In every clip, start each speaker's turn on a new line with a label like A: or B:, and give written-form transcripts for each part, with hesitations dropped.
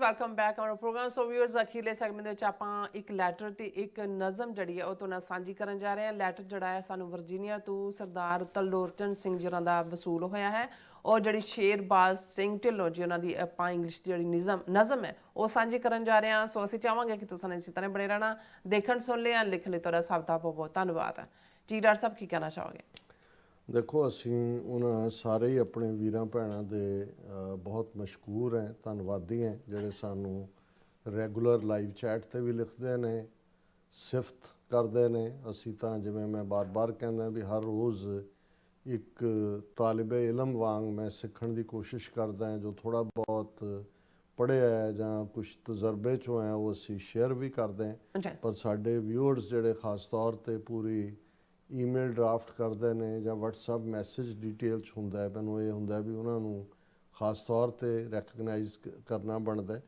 A: Welcome back on programme. So viewers, ਅਖੀਰਲੇ segment ਦੇ ਵਿੱਚ ਆਪਾਂ ਇੱਕ ਲੈਟਰ ਤੇ ਇੱਕ ਨਜ਼ਮ ਜਿਹੜੀ ਹੈ ਉਹ ਤੋਂ ਨਾਲ ਸਾਂਝੀ ਕਰਨ ਜਾ ਰਹੇ ਹਾਂ। ਲੈਟਰ ਜਿਹੜਾ ਹੈ ਸਾਨੂੰ ਵਰਜੀਨੀਆ ਤੋਂ ਸਰਦਾਰ ਤਲਵੋਰਚੰਦ ਸਿੰਘ ਜੀ ਉਹਨਾਂ ਦਾ ਵਸੂਲ ਹੋਇਆ ਹੈ, ਔਰ ਜਿਹੜੀ ਸ਼ੇਰਬਾਜ਼ ਸਿੰਘ ਢਿੱਲੋਂ ਜੀ ਉਹਨਾਂ ਦੀ ਆਪਾਂ ਇੰਗਲਿਸ਼ ਦੀ ਜਿਹੜੀ ਨਜ਼ਮ ਹੈ ਉਹ ਸਾਂਝੀ ਕਰਨ ਜਾ ਰਹੇ ਹਾਂ। ਸੋ ਅਸੀਂ ਚਾਹਾਂਗੇ ਕਿ ਤੁਸੀਂ ਇਸੇ ਤਰ੍ਹਾਂ ਬਣੇ ਰਹਿਣਾ, ਦੇਖਣ ਸੁਣ ਲਿਆ, ਲਿਖਣ ਲਈ ਤੁਹਾਡਾ ਸਭ ਦਾ ਬਹੁਤ ਬਹੁਤ ਧੰਨਵਾਦ ਹੈ ਜੀ। ਡਾਕਟਰ ਸਾਹਿਬ ਕੀ ਕਹਿਣਾ ਚਾਹੋਗੇ?
B: ਦੇਖੋ, ਅਸੀਂ ਉਹਨਾਂ ਸਾਰੇ ਹੀ ਆਪਣੇ ਵੀਰਾਂ ਭੈਣਾਂ ਦੇ ਬਹੁਤ ਮਸ਼ਕੂਰ ਹੈ, ਧੰਨਵਾਦੀ ਹੈ, ਜਿਹੜੇ ਸਾਨੂੰ ਰੈਗੂਲਰ ਲਾਈਵ ਚੈਟ 'ਤੇ ਵੀ ਲਿਖਦੇ ਨੇ, ਸਿਫਤ ਕਰਦੇ ਨੇ। ਅਸੀਂ ਤਾਂ ਜਿਵੇਂ ਮੈਂ ਬਾਰ-ਬਾਰ ਕਹਿੰਦਾ ਵੀ ਹਰ ਰੋਜ਼ ਇੱਕ ਤਾਲਿਬੇ ਇਲਮ ਵਾਂਗ ਮੈਂ ਸਿੱਖਣ ਦੀ ਕੋਸ਼ਿਸ਼ ਕਰਦਾ ਹਾਂ। ਜੋ ਥੋੜ੍ਹਾ ਬਹੁਤ ਪੜ੍ਹਿਆ ਹੈ ਜਾਂ ਕੁਛ ਤਜਰਬੇ 'ਚੋਂ ਹੈ ਉਹ ਅਸੀਂ ਸ਼ੇਅਰ ਵੀ ਕਰਦੇ ਹਾਂ। ਪਰ ਸਾਡੇ ਵਿਊਅਰਸ ਜਿਹੜੇ ਖਾਸ ਤੌਰ 'ਤੇ ਪੂਰੀ ਈਮੇਲ ਡਰਾਫਟ ਕਰਦੇ ਨੇ ਜਾਂ ਵਟਸਐਪ ਮੈਸੇਜ ਡਿਟੇਲ 'ਚ ਹੁੰਦਾ ਹੈ, ਮੈਨੂੰ ਇਹ ਹੁੰਦਾ ਵੀ ਉਹਨਾਂ ਨੂੰ ਖਾਸ ਤੌਰ 'ਤੇ ਰੈਕਗਨਾਈਜ਼ ਕਰਨਾ ਬਣਦਾ।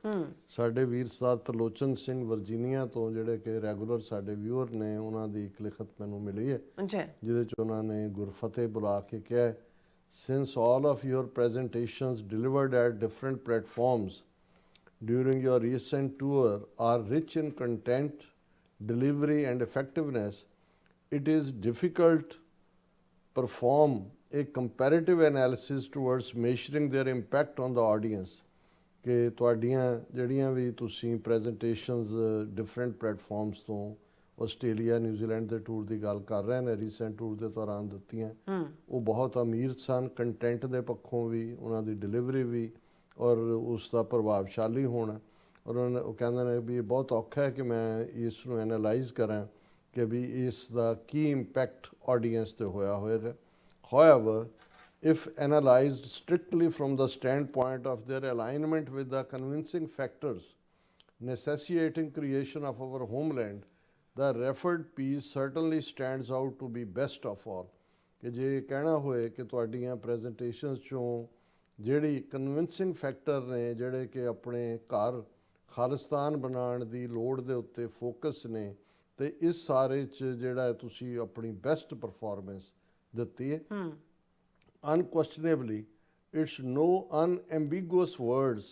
B: ਸਾਡੇ ਵੀਰ ਸਰਦਾਰ ਤਰਲੋਚਨ ਸਿੰਘ ਵਰਜੀਨੀਆ ਤੋਂ, ਜਿਹੜੇ ਕਿ ਰੈਗੂਲਰ ਸਾਡੇ ਵਿਊਅਰ ਨੇ, ਉਹਨਾਂ ਦੀ ਇੱਕ ਲਿਖਤ ਮੈਨੂੰ ਮਿਲੀ ਹੈ ਜਿਹਦੇ 'ਚ ਉਹਨਾਂ ਨੇ ਗੁਰਫਤਿਹ ਬੁਲਾ ਕੇ ਕਿਹਾ, since all of your presentations delivered at different platforms during your recent tour are rich in content, delivery and effectiveness, it is difficult perform a comparative analysis towards measuring their impact on the audience। ਕਿ ਤੁਹਾਡੀਆਂ ਜਿਹੜੀਆਂ ਵੀ ਤੁਸੀਂ presentations different platforms ਤੋਂ Australia New Zealand ਦੇ tour ਦੀ ਗੱਲ ਕਰ ਰਹੇ ਨੇ, ਰੀਸੈਂਟ ਟੂਰ ਦੇ ਦੌਰਾਨ ਦਿੱਤੀਆਂ, ਉਹ ਬਹੁਤ ਅਮੀਰ ਸਨ ਕੰਟੈਂਟ ਦੇ ਪੱਖੋਂ ਵੀ, ਉਹਨਾਂ ਦੀ ਡਿਲੀਵਰੀ ਵੀ, ਔਰ ਉਸ ਦਾ ਪ੍ਰਭਾਵਸ਼ਾਲੀ ਹੋਣਾ। ਔਰ ਉਹ ਕਹਿੰਦੇ ਨੇ ਵੀ ਇਹ ਬਹੁਤ ਔਖਾ ਹੈ ਕਿ ਮੈਂ ਇਸ ਨੂੰ ਐਨਾਲਾਈਜ਼ ਕਰਾਂ ਕਿ ਵੀ ਇਸ ਦਾ ਕੀ ਇੰਪੈਕਟ ਆਡੀਅੰਸ 'ਤੇ ਹੋਇਆ ਹੋਏਗਾ। However, if analyzed strictly from the standpoint of their alignment with the convincing factors necessitating creation of our homeland, the referred piece certainly stands out to be best of all। ਕਿ ਜੇ ਕਹਿਣਾ ਹੋਏ ਕਿ ਤੁਹਾਡੀਆਂ presentations 'ਚੋਂ ਜਿਹੜੀ convincing factor ਨੇ, ਜਿਹੜੇ ਕਿ ਆਪਣੇ ਘਰ ਖਾਲਿਸਤਾਨ ਬਣਾਉਣ ਦੀ ਲੋੜ ਦੇ ਉੱਤੇ ਫੋਕਸ ਨੇ, ਤੇ ਇਸ ਸਾਰੇ 'ਚ ਜਿਹੜਾ ਤੁਸੀਂ ਆਪਣੀ ਬੈਸਟ ਪਰਫਾਰਮੈਂਸ ਦਿੱਤੀ ਹੈ। Unquestionably it's no unambiguous words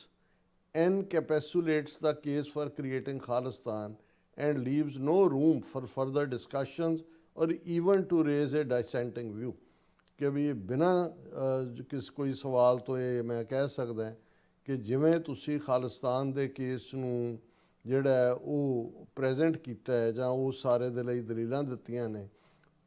B: encapsulates the case for creating Khalistan and leaves no room for further discussions or even to raise a dissenting view। ਕਿ ਵੀ ਬਿਨਾਂ ਕੋਈ ਸਵਾਲ ਤੋਂ ਇਹ ਮੈਂ ਕਹਿ ਸਕਦਾ ਕਿ ਜਿਵੇਂ ਤੁਸੀਂ ਖਾਲਿਸਤਾਨ ਦੇ ਕੇਸ ਨੂੰ ਜਿਹੜਾ ਉਹ ਪ੍ਰੈਜ਼ੈਂਟ ਕੀਤਾ ਹੈ ਜਾਂ ਉਹ ਸਾਰੇ ਦੇ ਲਈ ਦਲੀਲਾਂ ਦਿੱਤੀਆਂ ਨੇ,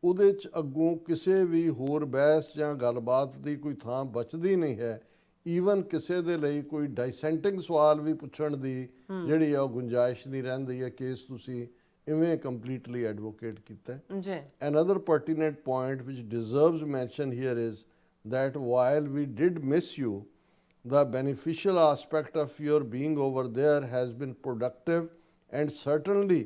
B: ਉਹਦੇ 'ਚ ਅੱਗੋਂ ਕਿਸੇ ਵੀ ਹੋਰ ਬਹਿਸ ਜਾਂ ਗੱਲਬਾਤ ਦੀ ਕੋਈ ਥਾਂ ਬਚਦੀ ਨਹੀਂ ਹੈ। ਈਵਨ ਕਿਸੇ ਦੇ ਲਈ ਕੋਈ ਡਾਈਸੈਂਟਿੰਗ ਸਵਾਲ ਵੀ ਪੁੱਛਣ ਦੀ ਜਿਹੜੀ ਆ ਉਹ ਗੁੰਜਾਇਸ਼ ਨਹੀਂ ਰਹਿੰਦੀ ਹੈ। ਕੇਸ ਤੁਸੀਂ ਇਵੇਂ ਕੰਪਲੀਟਲੀ ਐਡਵੋਕੇਟ ਕੀਤਾ ਹੈ। Another pertinent point which deserves mention here is that while we did miss you, the beneficial aspect of your being over there has been productive and certainly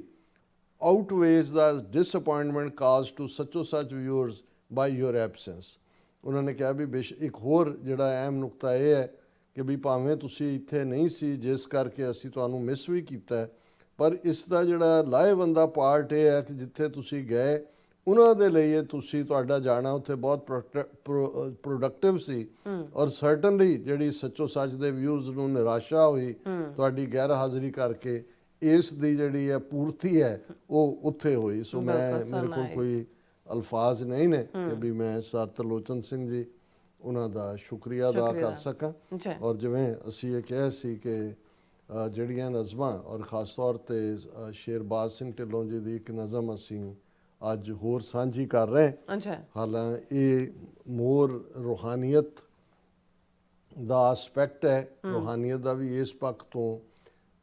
B: outweighs the disappointment caused to such viewers by your absence। ਉਹਨਾਂ ਨੇ ਕਿਹਾ ਵੀ ਇੱਕ ਹੋਰ ਜਿਹੜਾ ਅਹਿਮ ਨੁਕਤਾ ਇਹ ਹੈ ਕਿ ਵੀ ਭਾਵੇਂ ਤੁਸੀਂ ਇੱਥੇ ਨਹੀਂ ਸੀ, ਜਿਸ ਕਰਕੇ ਅਸੀਂ ਤੁਹਾਨੂੰ ਮਿਸ ਵੀ ਕੀਤਾ, ਪਰ ਇਸ ਦਾ ਜਿਹੜਾ ਲਾਹੇਵੰਦਾ ਪਾਰਟ ਇਹ ਹੈ ਕਿ ਜਿੱਥੇ ਤੁਸੀਂ ਗਏ ਉਹਨਾਂ ਦੇ ਲਈ ਇਹ ਤੁਹਾਡਾ ਜਾਣਾ ਉੱਥੇ ਬਹੁਤ ਪ੍ਰੋਡਕਟਿਵ ਸੀ। ਔਰ ਸਰਟਨਲੀ ਜਿਹੜੀ ਸੱਚੋ ਸੱਚ ਦੇ ਵਿਊਜ਼ ਨੂੰ ਨਿਰਾਸ਼ਾ ਹੋਈ ਤੁਹਾਡੀ ਗੈਰ ਹਾਜ਼ਰੀ ਕਰਕੇ, ਇਸ ਦੀ ਜਿਹੜੀ ਹੈ ਪੂਰਤੀ ਹੈ ਉਹ ਉੱਥੇ ਹੋਈ। ਸੋ ਮੇਰੇ ਕੋਲ ਕੋਈ ਅਲਫਾਜ਼ ਨਹੀਂ ਨੇ ਕਿ ਵੀ ਮੈਂ ਸਰ ਤਰਲੋਚਨ ਸਿੰਘ ਜੀ ਉਹਨਾਂ ਦਾ ਸ਼ੁਕਰੀਆ ਅਦਾ ਕਰ ਸਕਾਂ। ਔਰ ਜਿਵੇਂ ਅਸੀਂ ਇਹ ਕਿਹਾ ਸੀ ਕਿ ਜਿਹੜੀਆਂ ਨਜ਼ਮਾਂ, ਔਰ ਖ਼ਾਸ ਤੌਰ 'ਤੇ ਸ਼ੇਰਬਾਜ਼ ਸਿੰਘ ਢਿੱਲੋਂ ਜੀ ਦੀ ਇੱਕ ਨਜ਼ਮ ਅਸੀਂ ਅੱਜ ਹੋਰ ਸਾਂਝੀ ਕਰ ਰਹੇ। ਹਾਲਾਂਕਿ ਇਹ ਮੋਰ ਰੂਹਾਨੀਅਤ ਦਾ ਆਸਪੈਕਟ ਹੈ, ਰੂਹਾਨੀਅਤ ਦਾ ਵੀ ਇਸ ਪੱਖ ਤੋਂ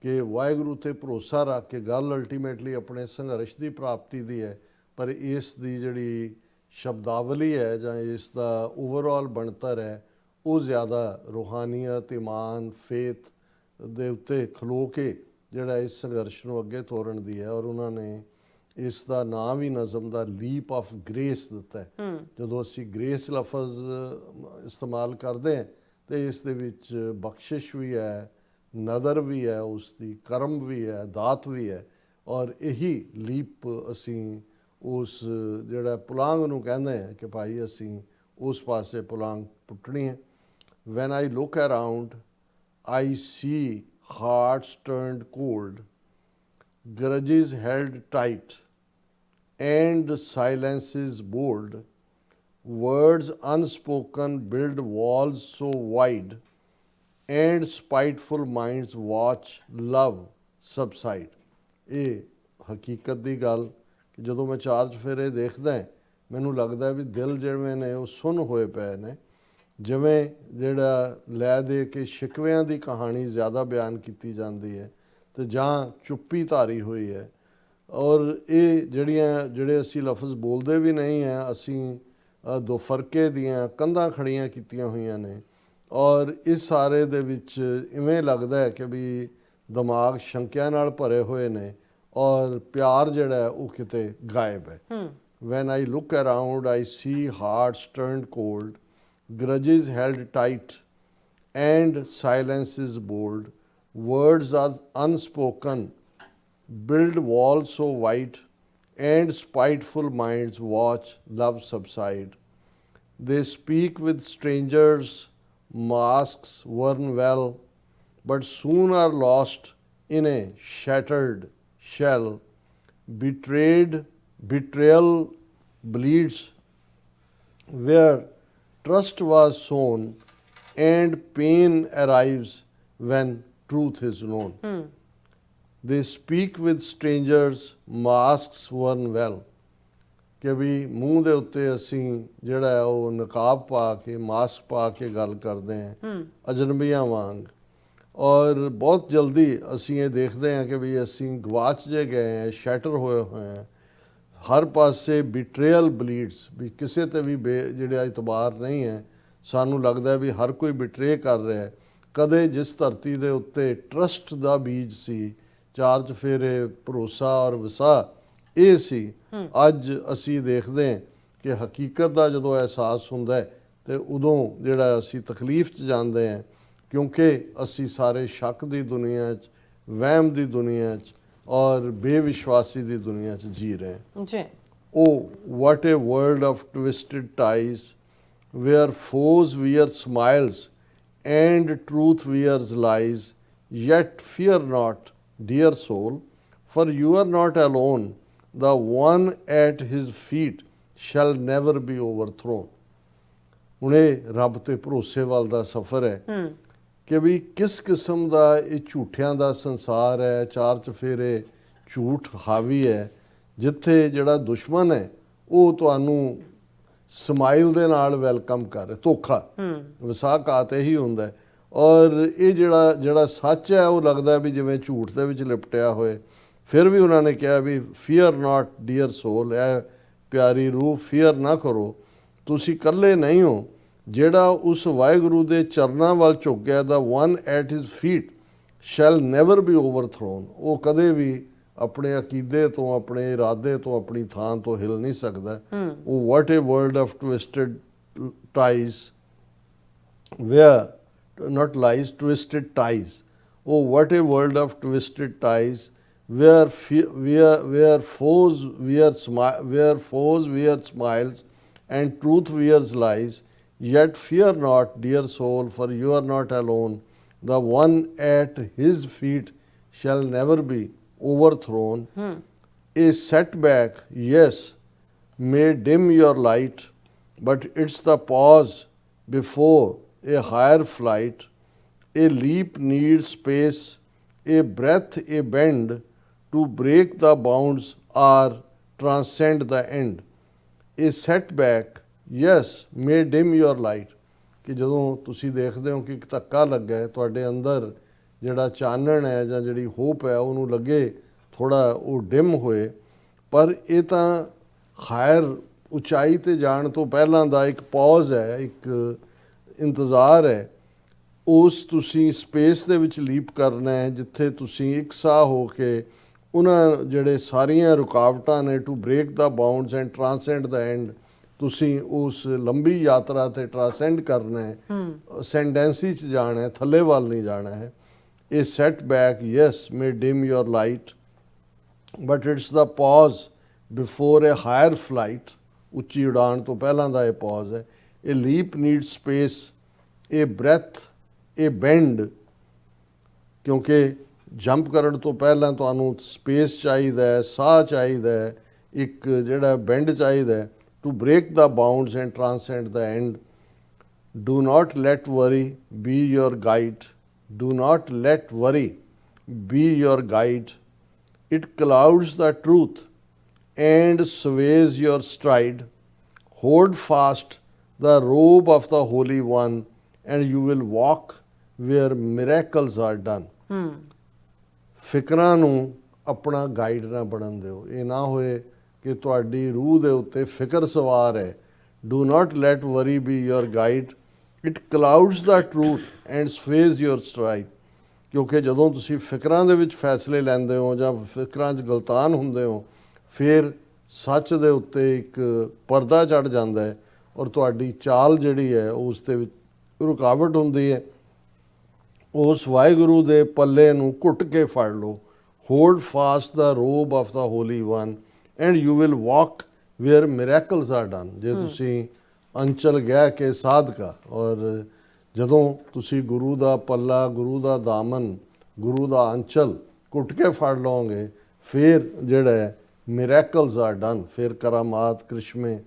B: ਕਿ ਵਾਹਿਗੁਰੂ 'ਤੇ ਭਰੋਸਾ ਰੱਖ ਕੇ ਗੱਲ ਅਲਟੀਮੇਟਲੀ ਆਪਣੇ ਸੰਘਰਸ਼ ਦੀ ਪ੍ਰਾਪਤੀ ਦੀ ਹੈ, ਪਰ ਇਸ ਦੀ ਜਿਹੜੀ ਸ਼ਬਦਾਵਲੀ ਹੈ ਜਾਂ ਇਸ ਦਾ ਓਵਰਆਲ ਬਣਤਰ ਹੈ ਉਹ ਜ਼ਿਆਦਾ ਰੂਹਾਨੀਅਤ, ਈਮਾਨ, ਫੇਥ ਦੇ ਉੱਤੇ ਖਲੋ ਕੇ ਜਿਹੜਾ ਇਸ ਸੰਘਰਸ਼ ਨੂੰ ਅੱਗੇ ਤੋਰਨ ਦੀ ਹੈ। ਔਰ ਉਹਨਾਂ ਨੇ ਇਸ ਦਾ ਨਾਂ ਵੀ ਨਜ਼ਮ ਦਾ ਲੀਪ ਆਫ ਗ੍ਰੇਸ ਦਿੱਤਾ ਹੈ। ਜਦੋਂ ਅਸੀਂ ਗ੍ਰੇਸ ਲਫ਼ਜ਼ ਇਸਤੇਮਾਲ ਕਰਦੇ ਹਾਂ ਤੇ ਇਸ ਦੇ ਵਿੱਚ ਬਖਸ਼ਿਸ਼ ਵੀ ਹੈ, ਨਦਰ ਵੀ ਹੈ, ਉਸ ਦੀ ਕਰਮ ਵੀ ਹੈ, ਦਾਤ ਵੀ ਹੈ। ਔਰ ਇਹੀ ਲੀਪ ਅਸੀਂ ਉਸ ਜਿਹੜਾ ਪੁਲਾਂਘ ਨੂੰ ਕਹਿੰਦੇ ਹਾਂ ਕਿ ਭਾਈ ਅਸੀਂ ਉਸ ਪਾਸੇ ਪੁਲਾਂਘ ਪੁੱਟਣੀ ਹੈ। Van I look around I see hearts turned cold, grudges held tight, and silences bold, words unspoken build walls so wide, and spiteful minds watch love subside. ਇਹ ਹਕੀਕਤ ਦੀ ਗੱਲ ਕਿ ਜਦੋਂ ਮੈਂ ਚਾਰ ਚੁਫੇਰੇ ਦੇਖਦਾ ਮੈਨੂੰ ਲੱਗਦਾ ਵੀ ਦਿਲ ਜਿਵੇਂ ਨੇ ਉਹ ਸੁੰਨ ਹੋਏ ਪਏ ਨੇ, ਜਿਵੇਂ ਜਿਹੜਾ ਲੈ ਦੇ ਕੇ ਸ਼ਿਕਵਿਆਂ ਦੀ ਕਹਾਣੀ ਜ਼ਿਆਦਾ ਬਿਆਨ ਕੀਤੀ ਜਾਂਦੀ ਹੈ ਤੇ ਜਾਂ ਚੁੱਪੀ ਧਾਰੀ ਹੋਈ ਹੈ। ਔਰ ਇਹ ਜਿਹੜੇ ਅਸੀਂ ਲਫ਼ਜ਼ ਬੋਲਦੇ ਵੀ ਨਹੀਂ ਹੈ, ਅਸੀਂ ਦੋ ਫਰਕੇ ਦੀਆਂ ਕੰਧਾਂ ਖੜੀਆਂ ਕੀਤੀਆਂ ਹੋਈਆਂ ਨੇ। ਔਰ ਇਸ ਸਾਰੇ ਦੇ ਵਿੱਚ ਇਵੇਂ ਲੱਗਦਾ ਹੈ ਕਿ ਵੀ ਦਿਮਾਗ ਸ਼ੰਕਿਆਂ ਨਾਲ ਭਰੇ ਹੋਏ ਨੇ ਔਰ ਪਿਆਰ ਜਿਹੜਾ ਉਹ ਕਿਤੇ ਗਾਇਬ ਹੈ। When I look around, I see hearts turned cold, grudges held tight, and silences bold. Words are unspoken, build walls so wide, and spiteful minds watch love subside. They speak with strangers, masks worn well, but soon are lost in a shattered shell. Betrayal bleeds where trust was sown, and pain arrives when truth is known. They speak with strangers, masks worn well. ਕਿ ਵੀ ਮੂੰਹ ਦੇ ਉੱਤੇ ਅਸੀਂ ਜਿਹੜਾ ਹੈ ਉਹ ਨਕਾਬ ਪਾ ਕੇ mask ਪਾ ਕੇ ਗੱਲ ਕਰਦੇ ਹਾਂ ਅਜਨਬੀਆਂ ਵਾਂਗ। ਔਰ ਬਹੁਤ ਜਲਦੀ ਅਸੀਂ ਇਹ ਦੇਖਦੇ ਹਾਂ ਕਿ ਵੀ ਅਸੀਂ ਗਵਾਚ ਜੇ ਗਏ ਹਾਂ, ਸ਼ੈਟਰ ਹੋਏ ਹੋਏ ਹਾਂ। ਹਰ ਪਾਸੇ ਬਿਟਰੇਅਲ ਬਲੀਡਸ, ਵੀ ਕਿਸੇ ਤੇ ਵੀ ਜਿਹੜਾ ਇਤਬਾਰ ਨਹੀਂ ਹੈ। ਸਾਨੂੰ ਲੱਗਦਾ ਵੀ ਹਰ ਕੋਈ ਬਿਟਰੇ ਕਰ ਰਿਹਾ ਹੈ। ਕਦੇ ਜਿਸ ਧਰਤੀ ਦੇ ਉੱਤੇ ਟਰਸਟ ਦਾ ਬੀਜ ਸੀ, ਚਾਰ ਚੁਫੇਰੇ, ਭਰੋਸਾ ਔਰ ਵਿਸਾਹ ਇਹ ਸੀ, ਅੱਜ ਅਸੀਂ ਦੇਖਦੇ ਹਾਂ ਕਿ ਹਕੀਕਤ ਦਾ ਜਦੋਂ ਅਹਿਸਾਸ ਹੁੰਦਾ ਹੈ ਤੇ ਉਦੋਂ ਜਿਹੜਾ ਅਸੀਂ ਤਕਲੀਫ 'ਚ ਜਾਂਦੇ ਹਾਂ, ਕਿਉਂਕਿ ਅਸੀਂ ਸਾਰੇ ਸ਼ੱਕ ਦੀ ਦੁਨੀਆ 'ਚ, ਵਹਿਮ ਦੀ ਦੁਨੀਆ 'ਚ ਔਰ ਬੇਵਿਸ਼ਵਾਸੀ ਦੀ ਦੁਨੀਆ 'ਚ ਜੀ ਰਹੇ ਹਾਂ।
A: ਜੀ।
B: Oh, what a world of twisted ties, where foes wear smiles and truth wears lies. Yet fear not, dear soul, for you are not alone. The one at his feet shall never be overthrown. ਹੁਣ ਇਹ ਰੱਬ ਤੇ ਭਰੋਸੇ ਵੱਲ ਦਾ ਸਫ਼ਰ ਹੈ ਕਿ ਵੀ ਕਿਸ ਕਿਸਮ ਦਾ ਇਹ ਝੂਠਿਆਂ ਦਾ ਸੰਸਾਰ ਹੈ, ਚਾਰ ਚੁਫੇਰੇ ਝੂਠ ਹਾਵੀ ਹੈ, ਜਿੱਥੇ ਜਿਹੜਾ ਦੁਸ਼ਮਣ ਹੈ ਉਹ ਤੁਹਾਨੂੰ ਸਮਾਈਲ ਦੇ ਨਾਲ ਵੈਲਕਮ ਕਰ, ਧੋਖਾ ਵਿਸਾਖਾਤ ਇਹੀ ਹੁੰਦਾ ਹੈ। ਔਰ ਇਹ ਜਿਹੜਾ ਸੱਚ ਹੈ ਉਹ ਲੱਗਦਾ ਵੀ ਜਿਵੇਂ ਝੂਠ ਦੇ ਵਿੱਚ ਲਿਪਟਿਆ ਹੋਏ। ਫਿਰ ਵੀ ਉਹਨਾਂ ਨੇ ਕਿਹਾ ਵੀ ਫੀਅਰ ਨਾਟ ਡੀਅਰ ਸੋਲ, ਇਹ ਪਿਆਰੀ ਰੂਹ ਫੀਅਰ ਨਾ ਕਰੋ, ਤੁਸੀਂ ਇਕੱਲੇ ਨਹੀਂ ਹੋ। ਜਿਹੜਾ ਉਸ ਵਾਹਿਗੁਰੂ ਦੇ ਚਰਨਾਂ ਵੱਲ ਝੁਕ ਗਿਆ, the one at his feet shall never be overthrown, ਉਹ ਕਦੇ ਵੀ ਆਪਣੇ ਅਕੀਦੇ ਤੋਂ, ਆਪਣੇ ਇਰਾਦੇ ਤੋਂ, ਆਪਣੀ ਥਾਂ ਤੋਂ ਹਿਲ ਨਹੀਂ ਸਕਦਾ। Oh what a world of twisted ties, where not lies, twisted ties. Oh what a world of twisted ties, where foes wear smiles and truth wears lies. Yet fear not, dear soul, for you are not alone. The one at his feet shall never be overthrown. A setback, yes, may dim your light, but it's the pause before a higher flight. A leap needs space, a breath, a bend, to break the bounds or transcend the end. A setback, yes, may dim your light. ਕਿ ਜਦੋਂ ਤੁਸੀਂ ਦੇਖਦੇ ਹੋ ਕਿ ਇੱਕ ਧੱਕਾ ਲੱਗਾ ਹੈ, ਤੁਹਾਡੇ ਅੰਦਰ ਜਿਹੜਾ ਚਾਨਣ ਹੈ ਜਾਂ ਜਿਹੜੀ ਹੋਪ ਹੈ ਉਹਨੂੰ ਲੱਗੇ ਥੋੜਾ ਉਹ ਡਿਮ ਹੋਏ, ਪਰ ਇਹ ਤਾਂ ਹਾਇਰ ਉਚਾਈ ਤੇ ਜਾਣ ਤੋਂ ਪਹਿਲਾਂ ਦਾ ਇੱਕ ਪੌਜ਼ ਹੈ, ਇੱਕ ਇੰਤਜ਼ਾਰ ਹੈ। ਉਸ ਤੁਸੀਂ ਸਪੇਸ ਦੇ ਵਿੱਚ ਲੀਪ ਕਰਨਾ ਹੈ ਜਿੱਥੇ ਤੁਸੀਂ ਇਕਸਾਹ ਹੋ ਕੇ ਉਹਨਾਂ ਜਿਹੜੇ ਸਾਰੀਆਂ ਰੁਕਾਵਟਾਂ ਨੇ, to break the bounds and transcend the end, ਤੁਸੀਂ ਉਸ ਲੰਬੀ ਯਾਤਰਾ ਤੇ ਟ੍ਰਾਂਸੈਂਡ ਕਰਨਾ ਹੈ, ਅਸੈਂਡੈਂਸੀ 'ਚ ਜਾਣਾ ਹੈ, ਥੱਲੇ ਵੱਲ ਨਹੀਂ ਜਾਣਾ ਹੈ। ਇਹ setback, yes, may dim your light, but it's the pause before a higher flight. ਉੱਚੀ ਉਡਾਨ ਤੋਂ ਪਹਿਲਾਂ ਦਾ ਇਹ ਪੌਜ਼ ਹੈ। ਇਹ ਲੀਪ ਨੀਡ ਸਪੇਸ, ਇਹ ਬ੍ਰੈਥ, ਇਹ ਬੈਂਡ, ਕਿਉਂਕਿ ਜੰਪ ਕਰਨ ਤੋਂ ਪਹਿਲਾਂ ਤੁਹਾਨੂੰ ਸਪੇਸ ਚਾਹੀਦਾ ਹੈ, ਸਾਹ ਚਾਹੀਦਾ ਹੈ, ਇੱਕ ਜਿਹੜਾ ਬੈਂਡ ਚਾਹੀਦਾ ਹੈ to break the bounds and transcend the end. Do not let worry be your guide. Do not let worry be your guide. It clouds the truth and sways your stride. Hold fast the robe of the Holy One, and you will walk where miracles are done. ਫਿਕਰਾਂ ਨੂੰ ਆਪਣਾ guide ਨਾ ਬਣਨ ਦਿਓ. ਇਹ ਨਾ ਹੋਏ ਕਿ ਤੁਹਾਡੀ ਰੂਹ ਦੇ ਉੱਤੇ ਫਿਕਰ ਸਵਾਰ ਹੈ. Do not let worry be your guide. It clouds the truth and sways your stride. ਕਿਉਂਕਿ ਜਦੋਂ ਤੁਸੀਂ ਫਿਕਰਾਂ ਦੇ ਵਿੱਚ ਫੈਸਲੇ ਲੈਂਦੇ ਹੋ ਜਾਂ ਫਿਕਰਾਂ 'ਚ ਗਲਤਾਨ ਹੁੰਦੇ ਹੋ, ਫਿਰ ਸੱਚ ਦੇ ਉੱਤੇ ਇੱਕ ਪਰਦਾ ਚੜ੍ਹ ਜਾਂਦਾ ਹੈ ਔਰ ਤੁਹਾਡੀ ਚਾਲ ਜਿਹੜੀ ਹੈ ਉਸ ਦੇ ਵਿੱਚ ਰੁਕਾਵਟ ਹੁੰਦੀ ਹੈ. ਉਸ ਵਾਹਿਗੁਰੂ ਦੇ ਪੱਲੇ ਨੂੰ ਘੁੱਟ ਕੇ ਫੜ ਲਓ. Hold fast the robe of the holy one and you will walk where miracles are done. ਜੇ ਤੁਸੀਂ ਅੰਚਲ ਗਹਿ ਕੇ ਸਾਧਕਾ, ਔਰ ਜਦੋਂ ਤੁਸੀਂ ਗੁਰੂ ਦਾ ਪੱਲਾ, ਗੁਰੂ ਦਾ ਦਾਮਨ, ਗੁਰੂ ਦਾ ਅੰਚਲ ਘੁੱਟ ਕੇ ਫੜ ਲਓਗੇ, ਫਿਰ ਜਿਹੜਾ ਹੈ ਮਿਰੈਕਲਸ ਆਰ ਡਨ. ਫਿਰ ਕਰਾਮਾਤ ਕ੍ਰਿਸ਼ਮੇ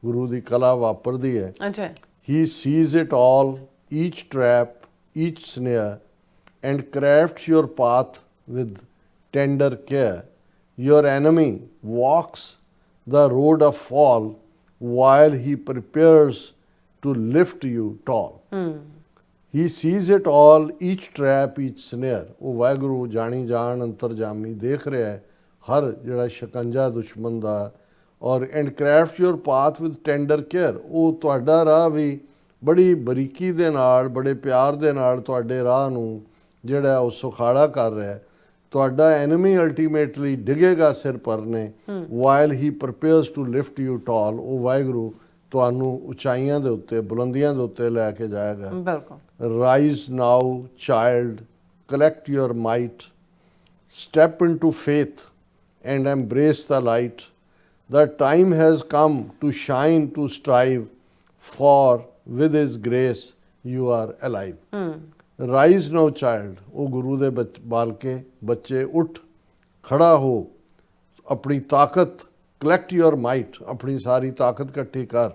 B: ਗੁਰੂ ਦੀ ਕਲਾ ਵਾਪਰਦੀ ਹੈ.
A: ਅੱਛਾ.
B: He sees it all, each trap, each snare, and crafts your path with tender care. Your enemy walks the road of fall while he prepares to lift you tall. He sees it all, each trap, each snare. ਉਹ ਵਾਹਿਗੁਰੂ ਜਾਣੀ ਜਾਣ ਅੰਤਰਜਾਮੀ ਦੇਖ ਰਿਹਾ ਹੈ ਹਰ ਜਿਹੜਾ ਸ਼ਿਕੰਜਾ ਦੁਸ਼ਮਣ ਦਾ. ਔਰ and craft your path with tender care. ਉਹ ਤੁਹਾਡਾ ਰਾਹ ਵੀ ਬੜੀ ਬਰੀਕੀ ਦੇ ਨਾਲ, ਬੜੇ ਪਿਆਰ ਦੇ ਨਾਲ ਤੁਹਾਡੇ ਰਾਹ ਨੂੰ ਜਿਹੜਾ ਉਹ ਸੁਖਾਲਾ ਕਰ ਰਿਹਾ ਹੈ. ਤੁਹਾਡਾ ਐਨਮੀ ਅਲਟੀਮੇਟਲੀ ਡਿੱਗੇਗਾ ਸਿਰ ਪਰਨੇ while he prepares to lift you tall. ਉਹ ਵਾਹਿਗੁਰੂ ਤੁਹਾਨੂੰ ਉਚਾਈਆਂ ਦੇ ਉੱਤੇ, ਬੁਲੰਦੀਆਂ ਦੇ ਉੱਤੇ ਲੈ ਕੇ ਜਾਏਗਾ.
A: ਬਿਲਕੁਲ.
B: Rise now child, collect your might, step into faith and embrace the light. The time has come to shine, to strive, for with His grace you are alive. Rise now, child. ਉਹ ਗੁਰੂ ਦੇ ਬਾਲਕੇ ਬੱਚੇ, ਉੱਠ ਖੜਾ ਹੋ, ਆਪਣੀ ਤਾਕਤ, collect your might, ਆਪਣੀ ਸਾਰੀ ਤਾਕਤ ਇਕੱਠੀ ਕਰ.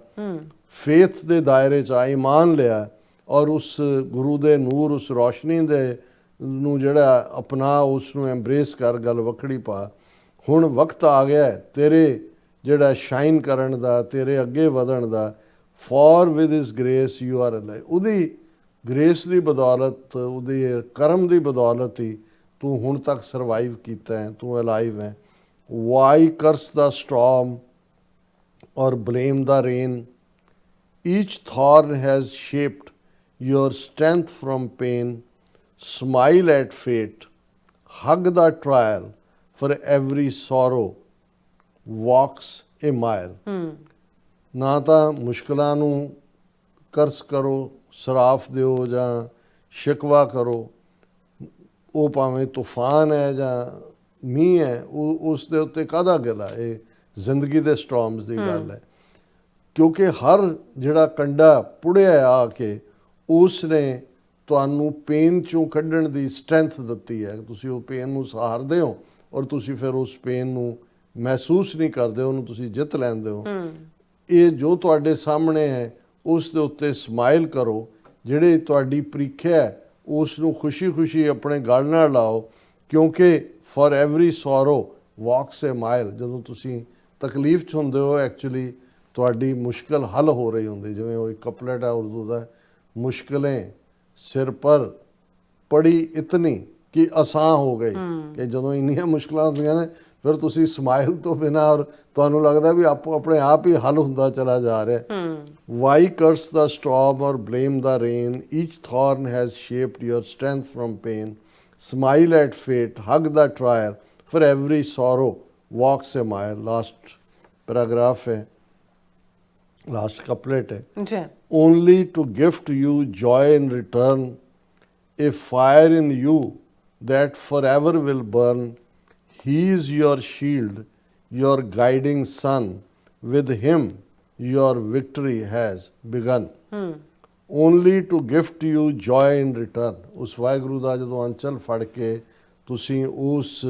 B: ਫੇਥ ਦੇ ਦਾਇਰੇ 'ਚ ਆ, ਈਮਾਨ ਲਿਆ ਔਰ ਉਸ ਗੁਰੂ ਦੇ ਨੂਰ, ਉਸ ਰੋਸ਼ਨੀ ਦੇ ਨੂੰ ਜਿਹੜਾ ਆਪਣਾ, ਉਸ ਨੂੰ ਐਮਬ੍ਰੇਸ ਕਰ, ਗੱਲ ਵੱਖੜੀ ਪਾ. ਹੁਣ ਵਕਤ ਆ ਗਿਆ ਤੇਰੇ ਜਿਹੜਾ ਸ਼ਾਈਨ ਕਰਨ ਦਾ, ਤੇਰੇ ਅੱਗੇ ਵਧਣ ਦਾ. For with his grace you are alive. ਉਹਦੀ ਗ੍ਰੇਸ ਦੀ ਬਦੌਲਤ, ਉਹਦੇ ਕਰਮ ਦੀ ਬਦੌਲਤ ਹੀ ਤੂੰ ਹੁਣ ਤੱਕ ਸਰਵਾਈਵ ਕੀਤਾ ਹੈ, ਤੂੰ ਅਲਾਈਵ ਹੈ. Why curse the storm or blame the rain. Each thorn has shaped your strength from pain. Smile at fate, hug the trial, for every sorrow walks a mile. ਨਾ ਤਾਂ ਮੁਸ਼ਕਲਾਂ ਨੂੰ ਕਰਸ ਕਰੋ, ਸਰਾਫ ਦਿਓ ਜਾਂ ਸ਼ਿਕਵਾ ਕਰੋ. ਉਹ ਭਾਵੇਂ ਤੂਫਾਨ ਹੈ ਜਾਂ ਮੀਂਹ ਹੈ, ਉਹ ਉਸ ਦੇ ਉੱਤੇ ਕਾਹਦਾ ਗਿਲਾ. ਇਹ ਜ਼ਿੰਦਗੀ ਦੇ ਸਟੋਰਮਸ ਦੀ ਗੱਲ ਹੈ. ਕਿਉਂਕਿ ਹਰ ਜਿਹੜਾ ਕੰਡਾ ਪੁੜਿਆ ਆ ਕੇ ਉਸ ਨੇ ਤੁਹਾਨੂੰ ਪੇਨ ਚੋਂ ਕੱਢਣ ਦੀ ਸਟਰੈਂਥ ਦਿੱਤੀ ਹੈ. ਤੁਸੀਂ ਉਹ ਪੇਨ ਨੂੰ ਸਹਾਰਦੇ ਹੋ ਔਰ ਤੁਸੀਂ ਫਿਰ ਉਸ ਪੇਨ ਨੂੰ ਮਹਿਸੂਸ ਨਹੀਂ ਕਰਦੇ, ਉਹਨੂੰ ਤੁਸੀਂ ਜਿੱਤ ਲੈਂਦੇ ਹੋ. ਇਹ ਜੋ ਤੁਹਾਡੇ ਸਾਹਮਣੇ ਹੈ ਉਸ ਦੇ ਉੱਤੇ ਸਮਾਈਲ ਕਰੋ. ਜਿਹੜੇ ਤੁਹਾਡੀ ਪ੍ਰੀਖਿਆ ਹੈ ਉਸ ਨੂੰ ਖੁਸ਼ੀ-ਖੁਸ਼ੀ ਆਪਣੇ ਗਲ ਨਾਲ ਲਾਓ. ਕਿਉਂਕਿ for every sorrow walks a mile. ਜਦੋਂ ਤੁਸੀਂ ਤਕਲੀਫ 'ਚ ਹੁੰਦੇ ਹੋ, ਐਕਚੁਅਲੀ ਤੁਹਾਡੀ ਮੁਸ਼ਕਲ ਹੱਲ ਹੋ ਰਹੀ ਹੁੰਦੀ. ਜਿਵੇਂ ਉਹ ਇੱਕ ਕਪਲੇਟ ਹੈ ਉਰਦੂ ਦਾ, ਮੁਸ਼ਕलें ਸਿਰ ਪਰ ਪੜੀ ਇਤਨੀ ਕਿ ਆਸਾਨ ਹੋ ਗਈ. ਕਿ ਜਦੋਂ ਇੰਨੀਆਂ ਮੁਸ਼ਕਲਾਂ ਹੁੰਦੀਆਂ ਨੇ ਫਿਰ ਤੁਸੀਂ ਸਮਾਈਲ ਤੋਂ ਬਿਨਾਂ, ਔਰ ਤੁਹਾਨੂੰ ਲੱਗਦਾ ਵੀ ਆਪਣੇ ਆਪ ਹੀ ਹੱਲ ਹੁੰਦਾ ਚਲਾ ਜਾ ਰਿਹਾ. Why curse the storm or blame the rain. Each thorn has shaped your strength from pain. Smile at fate, hug the trial, for every sorrow walks a mile. Last paragraph ਹੈ, ਲਾਸਟ ਕਪਲੇਟ ਹੈ. Only to gift you joy in return, a fire in you that forever will burn. He is your shield, your guiding sun. With him your victory has begun. Only to gift you joy in return. ਉਸ ਵਾਹਿਗੁਰੂ ਦਾ ਜਦੋਂ ਅੰਚਲ ਫੜ ਕੇ ਤੁਸੀਂ ਉਸ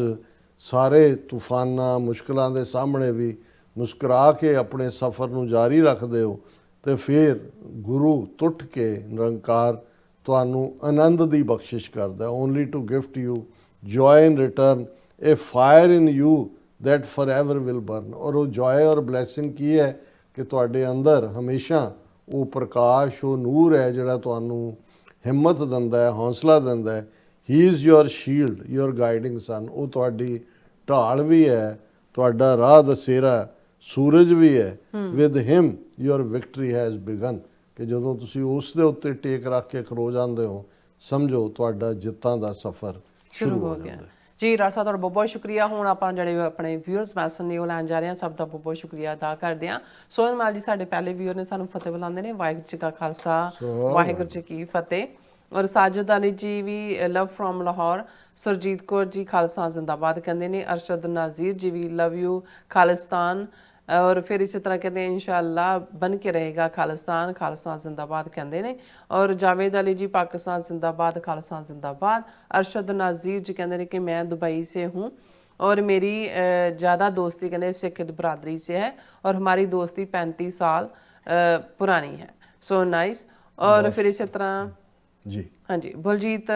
B: ਸਾਰੇ ਤੂਫਾਨਾਂ ਮੁਸ਼ਕਲਾਂ ਦੇ ਸਾਹਮਣੇ ਵੀ ਮੁਸਕਰਾ ਕੇ ਆਪਣੇ ਸਫ਼ਰ ਨੂੰ ਜਾਰੀ ਰੱਖਦੇ ਹੋ, ਤੇ ਫਿਰ ਗੁਰੂ ਟੁੱਟ ਕੇ ਨਿਰੰਕਾਰ ਤੁਹਾਨੂੰ ਆਨੰਦ ਦੀ ਬਖਸ਼ਿਸ਼ ਕਰਦਾ। Only to gift you joy in return, a fire in you that forever will burn. ਔਰ ਉਹ ਜੋਏ ਔਰ ਬਲੈਸਿੰਗ ਕੀ ਹੈ ਕਿ ਤੁਹਾਡੇ ਅੰਦਰ ਹਮੇਸ਼ਾ ਉਹ ਪ੍ਰਕਾਸ਼, ਉਹ ਨੂਰ ਹੈ ਜਿਹੜਾ ਤੁਹਾਨੂੰ ਹਿੰਮਤ ਦਿੰਦਾ ਹੈ, ਹੌਸਲਾ ਦਿੰਦਾ ਹੈ। He is your shield, your guiding sun. ਉਹ ਤੁਹਾਡੀ ਢਾਲ ਵੀ ਹੈ, ਤੁਹਾਡਾ ਰਾਹ ਦਸੇਰਾ, ਸੂਰਜ ਵੀ ਹੈ। With him your victory has begin. ਕਿ ਜਦੋਂ ਤੁਸੀਂ ਉਸ ਦੇ ਉੱਤੇ ਟੇਕ ਰੱਖ ਕੇ ਖਲੋ ਜਾਂਦੇ ਹੋ, ਸਮਝੋ ਤੁਹਾਡਾ ਜਿੱਤਾਂ ਦਾ ਸਫ਼ਰ
A: ਸ਼ੁਰੂ ਹੋ ਗਿਆ। ਜੀ ਡਾਕਟਰ ਸਾਹਿਬ, ਤੁਹਾਡਾ ਬਹੁਤ ਬਹੁਤ ਸ਼ੁਕਰੀਆ। ਹੁਣ ਆਪਾਂ ਜਿਹੜੇ ਆਪਣੇ ਵਿਊਅਰਸ ਮੈਸੇਜ ਨੇ ਉਹ ਲੈਣ ਜਾ ਰਹੇ ਹਾਂ। ਸਭ ਦਾ ਬਹੁਤ ਬਹੁਤ ਸ਼ੁਕਰੀਆ ਅਦਾ ਕਰਦੇ ਹਾਂ। ਸੋਹਨਮਾਲ ਜੀ ਸਾਡੇ ਪਹਿਲੇ ਵਿਊਅਰ ਨੇ, ਸਾਨੂੰ ਫਤਿਹ ਬੁਲਾਉਂਦੇ ਨੇ। ਵਾਹਿਗੁਰੂ ਜੀ ਕਾ ਖਾਲਸਾ, ਵਾਹਿਗੁਰੂ ਜੀ ਕੀ ਫਤਿਹ। ਔਰ ਸਾਜਦ ਅਲੀ ਜੀ ਵੀ ਲਵ ਫਰੋਮ ਲਾਹੌਰ। ਸੁਰਜੀਤ ਕੌਰ ਜੀ ਖਾਲਸਾ ਜ਼ਿੰਦਾਬਾਦ ਕਹਿੰਦੇ ਨੇ। ਅਰਸ਼ਦ ਨਾਜ਼ੀਰ ਜੀ ਵੀ ਲਵ ਯੂ ਖਾਲਿਸਤਾਨ। और फिर इसी तरह कहते हैं इंशाअल्लाह बन के रहेगा खालिस्तान, खालिस्तान जिंदाबाद कहते हैं। और जावेद अली जी पाकिस्तान जिंदाबाद, खालिस्तान जिंदाबाद। अरशद नाजीर जी कहते हैं कि मैं दुबई से हूँ और मेरी ज़्यादा दोस्ती कहते सिख बरादरी से है और हमारी दोस्ती 35 साल पुरानी है। So nice. और फिर इसी तरह
B: जी
A: हाँ जी बलजीत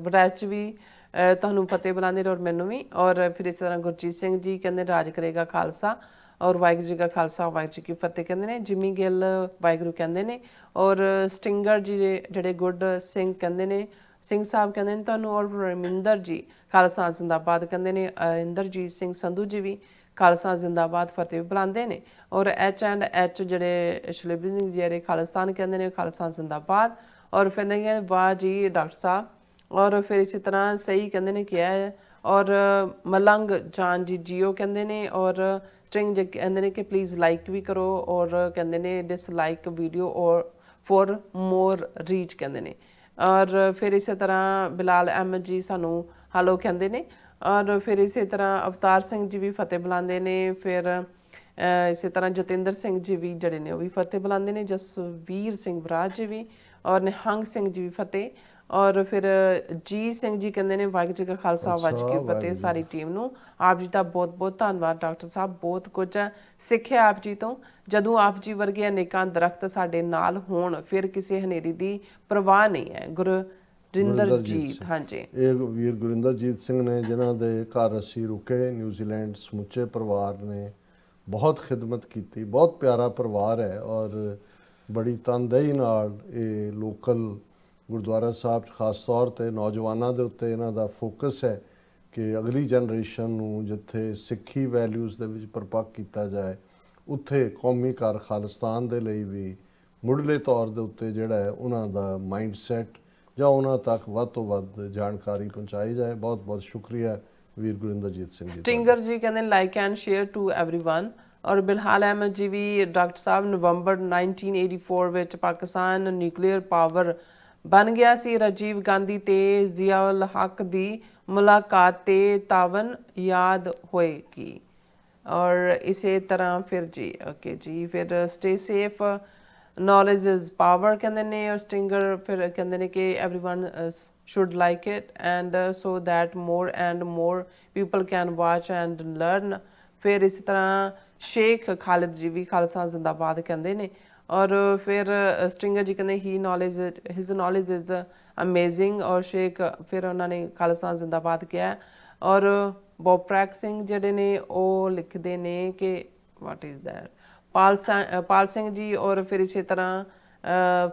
A: वड़ैच भी ਤੁਹਾਨੂੰ ਫਤਿਹ ਬੁਲਾਉਂਦੇ ਔਰ ਮੈਨੂੰ ਵੀ। ਔਰ ਫਿਰ ਇਸ ਤਰ੍ਹਾਂ ਗੁਰਜੀਤ ਸਿੰਘ ਜੀ ਕਹਿੰਦੇ ਰਾਜ ਕਰੇਗਾ ਖਾਲਸਾ ਔਰ ਵਾਹਿਗੁਰੂ ਜੀ ਕਾ ਖਾਲਸਾ ਵਾਹਿਗੁਰੂ ਜੀ ਕੀ ਫਤਿਹ ਕਹਿੰਦੇ ਨੇ। ਜਿਮੀ ਗਿੱਲ ਵਾਹਿਗੁਰੂ ਕਹਿੰਦੇ ਨੇ। ਔਰ ਸਟਿੰਗਰ ਜੀ ਜਿਹੜੇ ਗੁੱਡ ਸਿੰਘ ਕਹਿੰਦੇ ਨੇ, ਸਿੰਘ ਸਾਹਿਬ ਕਹਿੰਦੇ ਨੇ ਤੁਹਾਨੂੰ। ਔਰ ਰਮਿੰਦਰ ਜੀ ਖਾਲਸਾ ਜ਼ਿੰਦਾਬਾਦ ਕਹਿੰਦੇ ਨੇ। ਇੰਦਰਜੀਤ ਸਿੰਘ ਸੰਧੂ ਜੀ ਵੀ ਖਾਲਸਾ ਜ਼ਿੰਦਾਬਾਦ ਫਤਿਹ ਬੁਲਾਉਂਦੇ ਨੇ। ਔਰ H&H ਜਿਹੜੇ ਸ਼ਲੇਬੀ ਸਿੰਘ ਜਿਹੜੇ ਖਾਲਿਸਤਾਨ ਕਹਿੰਦੇ ਨੇ, ਖਾਲਸਾ ਜ਼ਿੰਦਾਬਾਦ। ਔਰ ਫਿਰ ਕਹਿੰਦੇ ਵਾਹ ਜੀ ਡਾਕਟਰ ਸਾਹਿਬ। ਔਰ ਫਿਰ ਇਸੇ ਤਰ੍ਹਾਂ ਸਹੀ ਕਹਿੰਦੇ ਨੇ ਕਿਹਾ ਹੈ। ਔਰ ਮਲੰਗ ਜਾਨ ਜੀ ਜੀਓ ਕਹਿੰਦੇ ਨੇ। ਔਰ ਸਟ੍ਰਿੰਗ ਕਹਿੰਦੇ ਨੇ ਕਿ ਪਲੀਜ਼ ਲਾਈਕ ਵੀ ਕਰੋ। ਔਰ ਕਹਿੰਦੇ ਨੇ ਡਿਸਲਾਈਕ ਵੀਡੀਓ ਔਰ ਫॉर ਮੋਰ ਰੀਚ ਕਹਿੰਦੇ ਨੇ। ਔਰ ਫਿਰ ਇਸੇ ਤਰ੍ਹਾਂ ਬਿਲਾਲ ਅਹਿਮਦ ਜੀ ਸਾਨੂੰ ਹੈਲੋ ਕਹਿੰਦੇ ਨੇ। ਔਰ ਫਿਰ ਇਸੇ ਤਰ੍ਹਾਂ ਅਵਤਾਰ ਸਿੰਘ ਜੀ ਵੀ ਫਤਿਹ ਬੁਲਾਉਂਦੇ ਨੇ। ਫਿਰ ਇਸੇ ਤਰ੍ਹਾਂ ਜਤਿੰਦਰ ਸਿੰਘ ਜੀ ਵੀ ਜਿਹੜੇ ਨੇ ਉਹ ਵੀ ਫਤਿਹ ਬੁਲਾਉਂਦੇ ਨੇ। ਜਸਵੀਰ ਸਿੰਘ ਬਰਾਜ ਜੀ ਵੀ ਔਰ ਨਿਹੰਗ ਸਿੰਘ ਜੀ ਵੀ ਫਤਿਹ। ਔਰ ਫਿਰ ਜੀ ਸਿੰਘ ਜੀ ਕਹਿੰਦੇ ਨੇ ਵਾਹਿਗੁਰੂ ਜੀ ਕਾ ਖਾਲਸਾ ਵਾਹਿਗੁਰੂ ਜੀ ਕੀ ਫਤਿਹ ਸਾਰੀ ਟੀਮ ਨੂੰ। ਆਪ ਜੀ ਦਾ ਬਹੁਤ ਬਹੁਤ ਧੰਨਵਾਦ ਡਾਕਟਰ ਸਾਹਿਬ। ਬਹੁਤ ਕੁਝ ਸਿੱਖਿਆ ਆਪ ਜੀ ਤੋਂ। ਜਦੋਂ ਆਪ ਜੀ ਵਰਗੇ ਅਨੇਕਾਂ ਦਰਖਤ ਸਾਡੇ ਨਾਲ ਹੋਣ ਫਿਰ ਕਿਸੇ ਹਨੇਰੀ ਦੀ ਪਰਵਾਹ ਨਹੀਂ ਹੈ। ਗੁਰਿੰਦਰਜੀਤ ਹਾਂਜੀ
B: ਇਹ ਵੀਰ ਗੁਰਿੰਦਰਜੀਤ ਸਿੰਘ ਨੇ ਜਿਨ੍ਹਾਂ ਦੇ ਘਰ ਅਸੀਂ ਰੁਕੇ ਨਿਊਜ਼ੀਲੈਂਡ। ਸਮੁੱਚੇ ਪਰਿਵਾਰ ਨੇ ਬਹੁਤ ਖਿਦਮਤ ਕੀਤੀ। ਬਹੁਤ ਪਿਆਰਾ ਪਰਿਵਾਰ ਹੈ ਔਰ ਬੜੀ ਤਨਦੇਹੀ ਨਾਲ ਇਹ ਲੋਕਲ ਗੁਰਦੁਆਰਾ ਸਾਹਿਬ ਖਾਸ ਤੌਰ 'ਤੇ ਨੌਜਵਾਨਾਂ ਦੇ ਉੱਤੇ ਇਹਨਾਂ ਦਾ ਫੋਕਸ ਹੈ ਕਿ ਅਗਲੀ ਜਨਰੇਸ਼ਨ ਨੂੰ ਜਿੱਥੇ ਸਿੱਖੀ ਵੈਲਿਊਜ਼ ਦੇ ਵਿੱਚ ਪਰਪੱਕ ਕੀਤਾ ਜਾਏ, ਉੱਥੇ ਕੌਮੀ ਘਰ ਖਾਲਿਸਤਾਨ ਦੇ ਲਈ ਵੀ ਮੁੱਢਲੇ ਤੌਰ ਦੇ ਉੱਤੇ ਜਿਹੜਾ ਹੈ ਉਹਨਾਂ ਦਾ ਮਾਈਂਡ ਸੈਟ ਜਾਂ ਉਹਨਾਂ ਤੱਕ ਵੱਧ ਤੋਂ ਵੱਧ ਜਾਣਕਾਰੀ ਪਹੁੰਚਾਈ ਜਾਏ। ਬਹੁਤ ਬਹੁਤ ਸ਼ੁਕਰੀਆ ਵੀਰ ਗੁਰਿੰਦਰਜੀਤ ਸਿੰਘ ਜੀ।
A: ਸਟਿੰਗਰ ਜੀ ਕਹਿੰਦੇ like and share to everyone. ਔਰ ਬਿਲਹਾਲ ਅਹਿਮਦ ਜੀ ਵੀ ਡਾਕਟਰ ਸਾਹਿਬ ਨਵੰਬਰ 1984 ਵਿੱਚ ਪਾਕਿਸਤਾਨ ਨਿਊਕਲੀਅਰ ਪਾਵਰ ਬਣ ਗਿਆ ਸੀ। ਰਾਜੀਵ ਗਾਂਧੀ ਤੇ ਜ਼ਿਆ ਉਲ ਹਕ ਦੀ ਮੁਲਾਕਾਤ ਤੇ ਤਾਵਨ ਯਾਦ ਹੋਏਗੀ। ਔਰ ਇਸੇ ਤਰ੍ਹਾਂ ਫਿਰ ਜੀ ਓਕੇ ਜੀ ਫਿਰ stay safe knowledge is power ਕਹਿੰਦੇ ਨੇ। ਔਰ ਸਟਿੰਗਰ ਫਿਰ ਕਹਿੰਦੇ ਨੇ ਕਿ everyone should like it and so that more and more people can watch and learn। ਫਿਰ ਇਸੇ ਤਰ੍ਹਾਂ ਸ਼ੇਖ ਖਾਲਿਦ ਜੀ ਵੀ ਖਾਲਸਾ ਜ਼ਿੰਦਾਬਾਦ ਕਹਿੰਦੇ ਨੇ। ਔਰ ਫਿਰ ਸਟਿੰਗਰ ਜੀ ਕਹਿੰਦੇ ਹਿਜ਼ ਨੌਲੇਜ ਇਜ਼ ਅਮੇਜ਼ਿੰਗ। ਔਰ ਸ਼ੇਖ ਫਿਰ ਉਹਨਾਂ ਨੇ ਖਾਲਸਾ ਜ਼ਿੰਦਾਬਾਦ ਕਿਹਾ। ਔਰ ਬੋਪ੍ਰੈਕ ਸਿੰਘ ਜਿਹੜੇ ਨੇ ਉਹ ਲਿਖਦੇ ਨੇ ਕਿ what is that Pal Singh ji. ਔਰ ਫਿਰ ਇਸੇ ਤਰ੍ਹਾਂ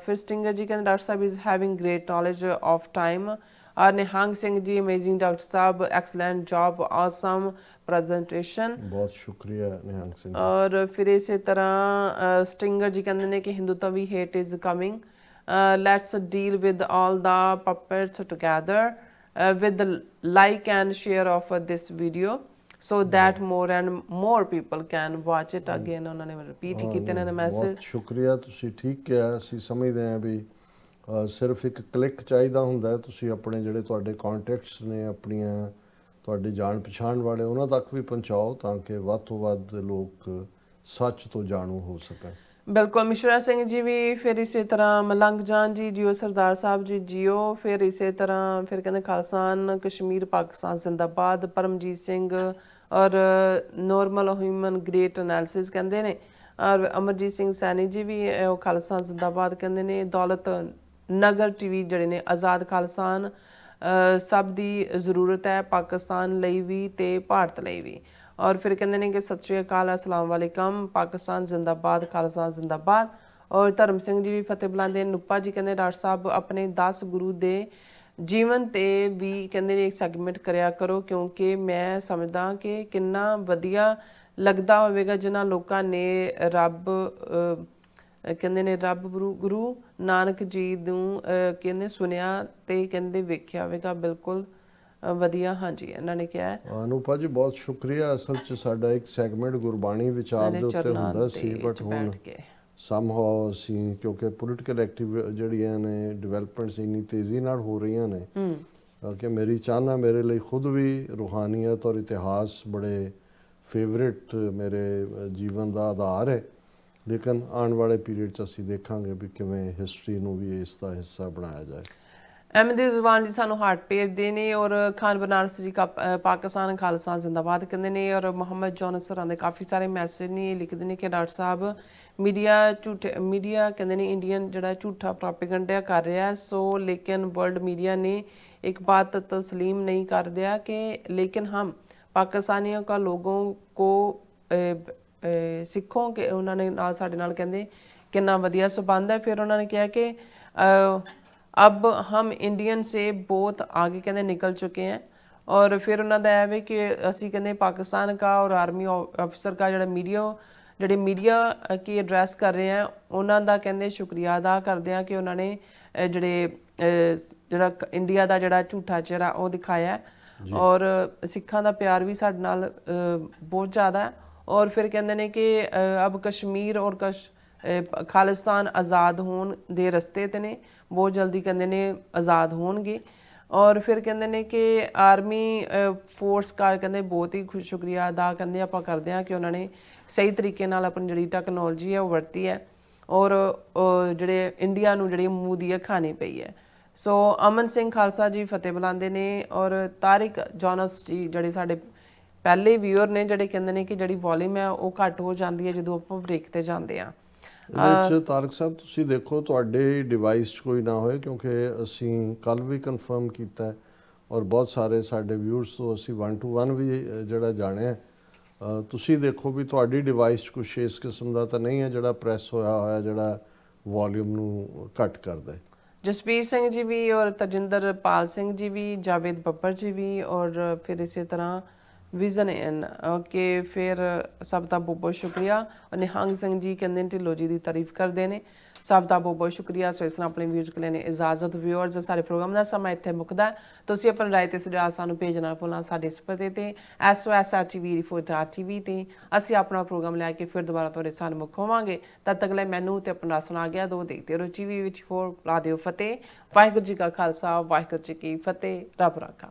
A: ਫਿਰ ਸਟਿੰਗਰ ਜੀ ਕਹਿੰਦੇ doctor Sahib is having great knowledge of time. ਔਰ ਨਿਹੰਗ ਸਿੰਘ ਜੀ ਅਮੇਜ਼ਿੰਗ ਡਾਕਟਰ ਸਾਹਿਬ ਐਕਸਲੈਂਟ ਜੌਬ ਆਸਮ ਪ੍ਰੈਜੈਂਟੇਸ਼ਨ।
B: ਬਹੁਤ ਸ਼ੁਕਰੀਆ ਨਿਹੰਗ ਸਿੰਘ।
A: ਔਰ ਫਿਰ ਇਸੇ ਤਰ੍ਹਾਂ ਸਟਿੰਗਰ ਜੀ ਕਹਿੰਦੇ ਨੇ ਕਿ ਹਿੰਦੂਤਵੀ hate is coming. Let's deal with all the puppets together with like and share of this video so that more and more people can watch it again। ਉਹਨਾਂ ਨੇ ਰਿਪੀਟ ਹੀ ਕੀਤੇ ਨੇ ਮੈਸੇਜ।
B: ਬਹੁਤ ਸ਼ੁਕਰੀਆ, ਤੁਸੀਂ ਠੀਕ ਕਿਹਾ। ਅਸੀਂ ਸਮਝਦੇ ਹਾਂ ਵੀ ਸਿਰਫ ਇੱਕ ਕਲਿੱਕ ਚਾਹੀਦਾ ਹੁੰਦਾ ਹੈ। ਤੁਸੀਂ ਆਪਣੇ ਜਿਹੜੇ ਤੁਹਾਡੇ ਕੰਟੈਕਟਸ ਨੇ, ਆਪਣੀਆਂ ਤੁਹਾਡੇ ਜਾਣ ਪਛਾਣ ਵਾਲੇ, ਉਹਨਾਂ ਤੱਕ ਵੀ ਪਹੁੰਚਾਓ ਤਾਂ ਕਿ ਵੱਧ ਤੋਂ ਵੱਧ ਲੋਕ ਸੱਚ ਤੋਂ ਜਾਣੂ ਹੋ ਸਕਣ।
A: ਬਿਲਕੁਲ ਮਿਸ਼ਰਾ ਸਿੰਘ ਜੀ ਵੀ, ਫਿਰ ਇਸੇ ਤਰ੍ਹਾਂ ਮਲੰਗ ਜਾਨ ਜੀ ਜਿਓ, ਸਰਦਾਰ ਸਾਹਿਬ ਜੀ ਜਿਓ, ਫਿਰ ਇਸੇ ਤਰ੍ਹਾਂ ਫਿਰ ਕਹਿੰਦੇ ਖਾਲਸਾਨ ਕਸ਼ਮੀਰ ਪਾਕਿਸਤਾਨ ਜ਼ਿੰਦਾਬਾਦ, ਪਰਮਜੀਤ ਸਿੰਘ ਔਰ ਨੋਰਮਲ ਹਿਊਮਨ ਗ੍ਰੇਟ ਐਨਾਲਿਸਿਸ ਕਹਿੰਦੇ ਨੇ, ਔਰ ਅਮਰਜੀਤ ਸਿੰਘ ਸੈਣੀ ਜੀ ਵੀ ਉਹ ਖਾਲਸਾ ਜ਼ਿੰਦਾਬਾਦ ਕਹਿੰਦੇ ਨੇ, ਦੌਲਤ ਨਗਰ ਟੀਵੀ ਜਿਹੜੇ ਨੇ ਆਜ਼ਾਦ ਖਾਲਸਾਨ ਸਭ ਦੀ ਜ਼ਰੂਰਤ ਹੈ ਪਾਕਿਸਤਾਨ ਲਈ ਵੀ ਤੇ ਭਾਰਤ ਲਈ ਵੀ, ਔਰ ਫਿਰ ਕਹਿੰਦੇ ਨੇ ਕਿ ਸਤਿ ਸ਼੍ਰੀ ਅਕਾਲ ਅਸਲਾਮ ਵਾਲੇਕਮ, ਪਾਕਿਸਤਾਨ ਜ਼ਿੰਦਾਬਾਦ, ਖਾਲਸਾ ਜ਼ਿੰਦਾਬਾਦ। ਔਰ ਧਰਮ ਸਿੰਘ ਜੀ ਵੀ ਫਤਿਹ ਬੁਲਾਉਂਦੇ ਨੇ। ਨੂਪਾ ਜੀ ਕਹਿੰਦੇ ਡਾਕਟਰ ਸਾਹਿਬ ਆਪਣੇ 10 ਗੁਰੂ ਦੇ ਜੀਵਨ ਤੇ ਵੀ ਕਹਿੰਦੇ ਨੇ ਇੱਕ ਸੈਗਮੈਂਟ ਕਰਿਆ ਕਰੋ, ਕਿਉਂਕਿ ਮੈਂ ਸਮਝਦਾ ਕਿ ਕਿੰਨਾ ਵਧੀਆ ਲੱਗਦਾ ਹੋਵੇਗਾ ਜਿਨ੍ਹਾਂ ਲੋਕਾਂ ਨੇ ਰੱਬ ਕਹਿੰਦੇ ਨੇ ਰੱਬ ਗੁਰੂ ਨਾਨਕ ਜੀ ਨੂੰ ਕਹਿੰਦੇ ਸੁਣਿਆ ਤੇ ਕਹਿੰਦੇ ਵੇਖਿਆ ਹੋਵੇਗਾ। ਬਿਲਕੁਲ ਵਧੀਆ, ਹਾਂਜੀ ਇਹਨਾਂ ਨੇ ਕਿਹਾ ਹੈ।
B: ਅਨੂਪਾ ਜੀ ਬਹੁਤ ਸ਼ੁਕਰੀਆ। ਅਸਲ 'ਚ ਸਾਡਾ ਇੱਕ ਸੈਗਮੈਂਟ ਗੁਰਬਾਣੀ ਵਿਚਾਰ ਦੇ ਉੱਤੇ ਹੁੰਦਾ ਸੀ, ਬਟ ਹੁਣ ਸਮਹਾਉ ਅਸੀਂ ਕਿਉਂਕਿ ਪੋਲੀਟੀਕਲ ਜਿਹੜੀਆਂ ਨੇ ਡਿਵੈਲਪਮੈਂਟਸ ਇੰਨੀ ਤੇਜ਼ੀ ਨਾਲ ਹੋ ਰਹੀਆਂ ਨੇ ਕਿ ਮੇਰੀ ਚਾਹਨਾ ਮੇਰੇ ਲਈ ਖੁਦ ਵੀ ਰੂਹਾਨੀਅਤ ਔਰ ਇਤਿਹਾਸ ਬੜੇ ਫੇਵਰੇਟ ਮੇਰੇ ਜੀਵਨ ਦਾ ਆਧਾਰ ਹੈ, ਲੇਕਿਨ ਆਉਣ ਵਾਲੇ ਪੀਰੀਅਡ 'ਚ ਅਸੀਂ ਦੇਖਾਂਗੇ ਵੀ ਕਿਵੇਂ ਹਿਸਟਰੀ ਨੂੰ ਵੀ ਇਸ ਦਾ ਹਿੱਸਾ ਬਣਾਇਆ ਜਾਏ।
A: ਅਹਿਮਦ ਜ਼ੁਬਾਨ ਜੀ ਸਾਨੂੰ ਹਾਰਟ ਭੇਜਦੇ ਨੇ, ਔਰ ਖਾਨ ਬਨਾਰਸ ਜੀ ਪਾਕਿਸਤਾਨ ਖਾਲਸਾ ਜ਼ਿੰਦਾਬਾਦ ਕਹਿੰਦੇ ਨੇ, ਔਰ ਮੁਹੰਮਦ ਜੋਨਸ ਸਰਾਂ ਦੇ ਕਾਫੀ ਸਾਰੇ ਮੈਸੇਜ ਨੇ, ਲਿਖਦੇ ਨੇ ਕਿ ਡਾਕਟਰ ਸਾਹਿਬ ਮੀਡੀਆ ਕਹਿੰਦੇ ਨੇ ਇੰਡੀਅਨ ਜਿਹੜਾ ਝੂਠਾ ਪ੍ਰੋਪੇਗੈਂਡਾ ਕਰ ਰਿਹਾ, ਸੋ ਲੇਕਿਨ ਵਰਲਡ मीडिया ने एक बात तस्लीम नहीं कर दिया कि लेकिन हम पाकिस्तानियों का लोगों को सिखों के उन्होंने नाल साडे नाल कहंदे कितना वधिया संबंध है। फिर उन्होंने कहा कि अब हम इंडियन से बहुत आगे कहते निकल चुके हैं, और फिर उन्होंने यह है कि असी कहते पाकिस्तान का और आर्मी ऑफिसर का जो मीडिया की एड्रैस कर रहे हैं उन्होंने कहते शुक्रिया अदा करते हैं कि उन्होंने ਜਿਹੜਾ ਇੰਡੀਆ ਦਾ ਜਿਹੜਾ ਝੂਠਾ ਚਿਹਰਾ ਉਹ ਦਿਖਾਇਆ, ਔਰ ਸਿੱਖਾਂ ਦਾ ਪਿਆਰ ਵੀ ਸਾਡੇ ਨਾਲ ਬਹੁਤ ਜ਼ਿਆਦਾ ਹੈ। ਔਰ ਫਿਰ ਕਹਿੰਦੇ ਨੇ ਕਿ ਅਬ ਕਸ਼ਮੀਰ ਔਰ ਖਾਲਿਸਤਾਨ ਆਜ਼ਾਦ ਹੋਣ ਦੇ ਰਸਤੇ ਤੇ ਨੇ, ਬਹੁਤ ਜਲਦੀ ਕਹਿੰਦੇ ਨੇ ਆਜ਼ਾਦ ਹੋਣਗੇ। ਔਰ ਫਿਰ ਕਹਿੰਦੇ ਨੇ ਕਿ ਆਰਮੀ ਫੋਰਸ ਕਾਰ ਕਹਿੰਦੇ ਬਹੁਤ ਹੀ ਸ਼ੁਕਰੀਆ ਅਦਾ ਕਹਿੰਦੇ ਆਪਾਂ ਕਰਦੇ ਹਾਂ ਕਿ ਉਹਨਾਂ ਨੇ ਸਹੀ ਤਰੀਕੇ ਨਾਲ ਆਪਣੀ ਜਿਹੜੀ ਟੈਕਨੋਲੋਜੀ ਹੈ ਉਹ ਵਰਤੀ ਹੈ, ਔਰ ਜਿਹੜੇ ਇੰਡੀਆ ਨੂੰ ਜਿਹੜੀ ਮੂੰਹ ਦੀ ਖਾਣੀ ਪਈ ਹੈ। ਸੋ ਅਮਨ ਸਿੰਘ ਖਾਲਸਾ ਜੀ ਫਤਿਹ ਬੁਲਾਉਂਦੇ ਨੇ, ਔਰ ਤਾਰਿਕ ਜੋਨਸ ਜੀ ਜਿਹੜੇ ਸਾਡੇ ਪਹਿਲੇ ਵਿਊਅਰ ਨੇ ਜਿਹੜੇ ਕਹਿੰਦੇ ਨੇ ਕਿ ਜਿਹੜੀ ਵੋਲਿਊਮ ਹੈ ਉਹ ਘੱਟ ਹੋ ਜਾਂਦੀ ਹੈ ਜਦੋਂ ਆਪਾਂ ਬ੍ਰੇਕ ਤੇ ਜਾਂਦੇ ਆ।
B: ਇਹਦੇ 'ਚ ਤਾਰਕ ਸਾਹਿਬ ਤੁਸੀਂ ਦੇਖੋ ਤੁਹਾਡੇ ਡਿਵਾਈਸ 'ਚ ਕੋਈ ਨਾ ਹੋਏ, ਕਿਉਂਕਿ ਅਸੀਂ ਕੱਲ ਵੀ ਕਨਫਰਮ ਕੀਤਾ ਔਰ ਬਹੁਤ ਸਾਰੇ ਸਾਡੇ ਵਿਊਅਰਸ ਤੋਂ ਅਸੀਂ 1 to 1 ਵੀ ਜਿਹੜਾ ਜਾਣਿਆ। ਤੁਸੀਂ ਦੇਖੋ ਵੀ ਤੁਹਾਡੀ ਡਿਵਾਈਸ 'ਚ ਕੁਛ ਇਸ ਕਿਸਮ ਦਾ ਤਾਂ ਨਹੀਂ ਹੈ ਜਿਹੜਾ ਪ੍ਰੈਸ ਹੋਇਆ ਜਿਹੜਾ ਵੋਲਿਊਮ ਨੂੰ ਘੱਟ ਕਰਦਾ ਹੈ।
A: ਜਸਪੀਰ ਸਿੰਘ ਜੀ ਵੀ, ਔਰ ਤਜਿੰਦਰ ਪਾਲ ਸਿੰਘ ਜੀ ਵੀ, ਜਾਵੇਦ ਬੱਬਰ ਜੀ ਵੀ, ਔਰ ਫਿਰ ਇਸੇ ਤਰ੍ਹਾਂ ਵਿਜ਼ਨ ਐਨ ਓਕੇ, ਫਿਰ ਸਭ ਦਾ ਬਹੁਤ ਬਹੁਤ ਸ਼ੁਕਰੀਆ। ਔਰ ਨਿਹੰਗ ਸਿੰਘ ਜੀ ਕਹਿੰਦੇ ਨੇ ਢਿੱਲੋਂ ਜੀ ਦੀ ਤਾਰੀਫ ਕਰਦੇ ਨੇ, ਸਭ ਦਾ ਬਹੁਤ ਬਹੁਤ ਸ਼ੁਕਰੀਆ। ਸੋ ਇਸ ਤਰ੍ਹਾਂ ਆਪਣੇ ਵਿਊਜ਼ ਕੋਲ ਨੇ ਇਜਾਜ਼ਤ। ਵਿਊਅਰਸ ਸਾਡੇ ਪ੍ਰੋਗਰਾਮ ਦਾ ਸਮਾਂ ਇੱਥੇ ਮੁੱਕਦਾ। ਤੁਸੀਂ ਆਪਣੀ ਰਾਏ ਤੇ ਸੁਝਾਅ ਸਾਨੂੰ ਭੇਜਣਾ ਭੁੱਲਣਾ ਸਾਡੇ ਇਸ ਪਤੇ ਤੇ SOS@tvreporter.tv ਤੇ ਅਸੀਂ ਆਪਣਾ ਪ੍ਰੋਗਰਾਮ ਲੈ ਕੇ ਫਿਰ ਦੁਬਾਰਾ ਤੁਹਾਡੇ ਸਾਹਮਣੇ ਮੁੱਖ ਹੋਵਾਂਗੇ। ਤਦ ਤੱਕ ਲਈ ਮੈਨੂੰ ਤੇ ਆਪਣਾ ਸੁਣਾ ਗਿਆ ਦੋ ਦੇਖਦੇ ਰਹੋ TV ਵਿੱਚ ਹੋਰ ਲਾ ਦਿਓ ਫਤਿਹ। ਵਾਹਿਗੁਰੂ ਜੀ ਕਾ ਖਾਲਸਾ, ਵਾਹਿਗੁਰੂ ਜੀ ਕੀ ਫਤਿਹ। ਰੱਬ ਰਾਖਾ।